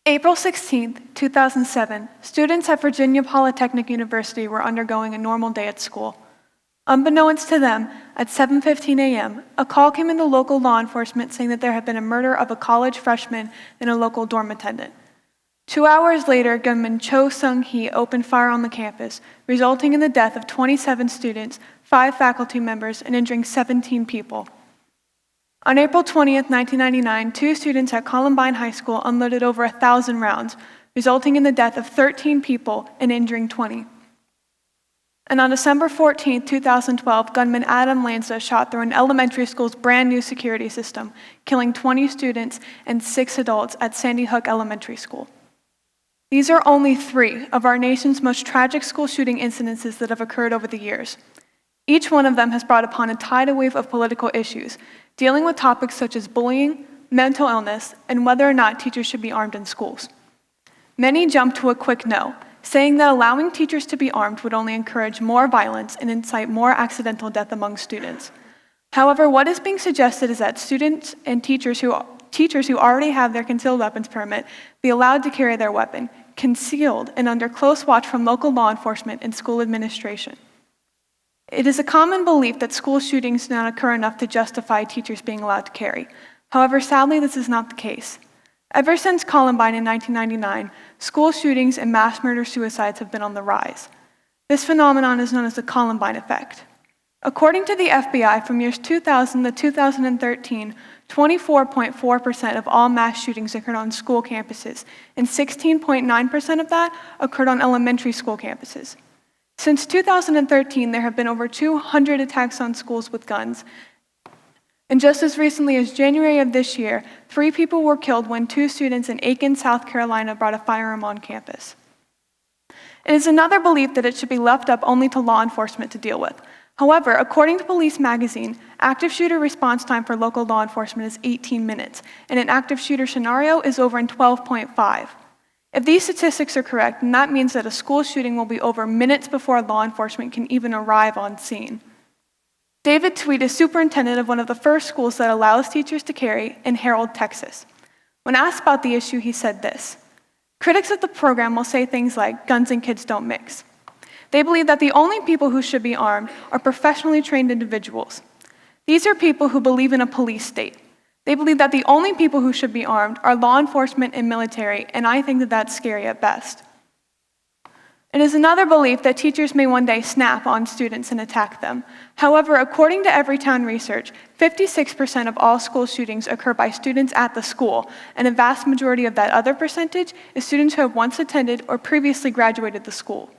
April 16, 2007, students at Virginia Polytechnic University were undergoing a normal day at school. Unbeknownst to them, at 7:15 a.m., a call came into local law enforcement saying that there had been a murder of a college freshman and a local dorm attendant. 2 hours later, gunman Cho Sung-hee opened fire on the campus, resulting in the death of 27 students, 5 faculty members, and injuring 17 people. On April 20th, 1999, 2 students at Columbine High School unloaded over 1,000 rounds, resulting in the death of 13 people and injuring 20. And on December 14, 2012, gunman Adam Lanza shot through an elementary school's brand new security system, killing 20 students and 6 adults at Sandy Hook Elementary School. These are only 3 of our nation's most tragic school shooting incidences that have occurred over the years. Each one of them has brought upon a tidal wave of political issues, dealing with topics such as bullying, mental illness, and whether or not teachers should be armed in schools. Many jump to a quick no, saying that allowing teachers to be armed would only encourage more violence and incite more accidental death among students. However, what is being suggested is that students and teachers who already have their concealed weapons permit be allowed to carry their weapon, concealed and under close watch from local law enforcement and school administration. It is a common belief that school shootings do not occur enough to justify teachers being allowed to carry. However, sadly, this is not the case. Ever since Columbine in 1999, school shootings and mass murder-suicides have been on the rise. This phenomenon is known as the Columbine effect. According to the FBI, from years 2000 to 2013, 24.4% of all mass shootings occurred on school campuses, and 16.9% of that occurred on elementary school campuses. Since 2013, there have been over 200 attacks on schools with guns. And just as recently as January of this year, 3 people were killed when 2 students in Aiken, South Carolina brought a firearm on campus. It is another belief that it should be left up only to law enforcement to deal with. However, according to Police Magazine, active shooter response time for local law enforcement is 18 minutes, and an active shooter scenario is over in 12.5. If these statistics are correct, then that means that a school shooting will be over minutes before law enforcement can even arrive on scene. David Tweed is superintendent of one of the first schools that allows teachers to carry in Harold, Texas. When asked about the issue, he said this: "Critics of the program will say things like, 'Guns and kids don't mix.' They believe that the only people who should be armed are professionally trained individuals. These are people who believe in a police state. They believe that the only people who should be armed are law enforcement and military, and I think that that's scary at best." It is another belief that teachers may one day snap on students and attack them. However, according to Everytown research, 56% of all school shootings occur by students at the school, and a vast majority of that other percentage is students who have once attended or previously graduated the school.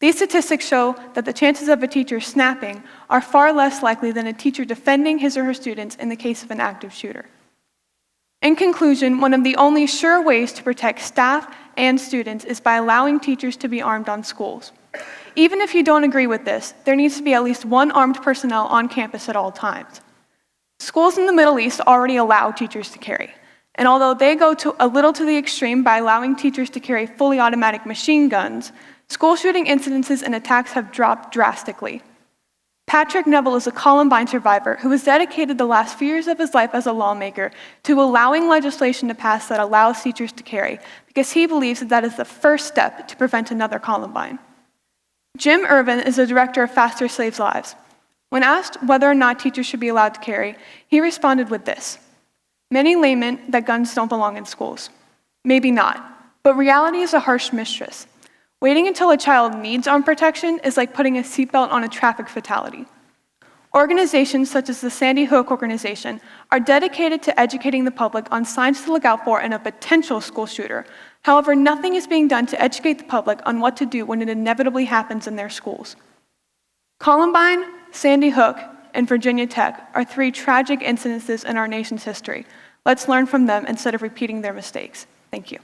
These statistics show that the chances of a teacher snapping are far less likely than a teacher defending his or her students in the case of an active shooter. In conclusion, one of the only sure ways to protect staff and students is by allowing teachers to be armed on schools. Even if you don't agree with this, there needs to be at least one armed personnel on campus at all times. Schools in the Middle East already allow teachers to carry, and although they go a little to the extreme by allowing teachers to carry fully automatic machine guns, school shooting incidences and attacks have dropped drastically. Patrick Neville is a Columbine survivor who has dedicated the last few years of his life as a lawmaker to allowing legislation to pass that allows teachers to carry, because he believes that that is the first step to prevent another Columbine. Jim Irvin is the director of Faster Saves Lives. When asked whether or not teachers should be allowed to carry, he responded with this: "Many lament that guns don't belong in schools. Maybe not, but reality is a harsh mistress. Waiting until a child needs armed protection is like putting a seatbelt on a traffic fatality." Organizations such as the Sandy Hook organization are dedicated to educating the public on signs to look out for in a potential school shooter. However, nothing is being done to educate the public on what to do when it inevitably happens in their schools. Columbine, Sandy Hook, and Virginia Tech are 3 tragic incidences in our nation's history. Let's learn from them instead of repeating their mistakes. Thank you.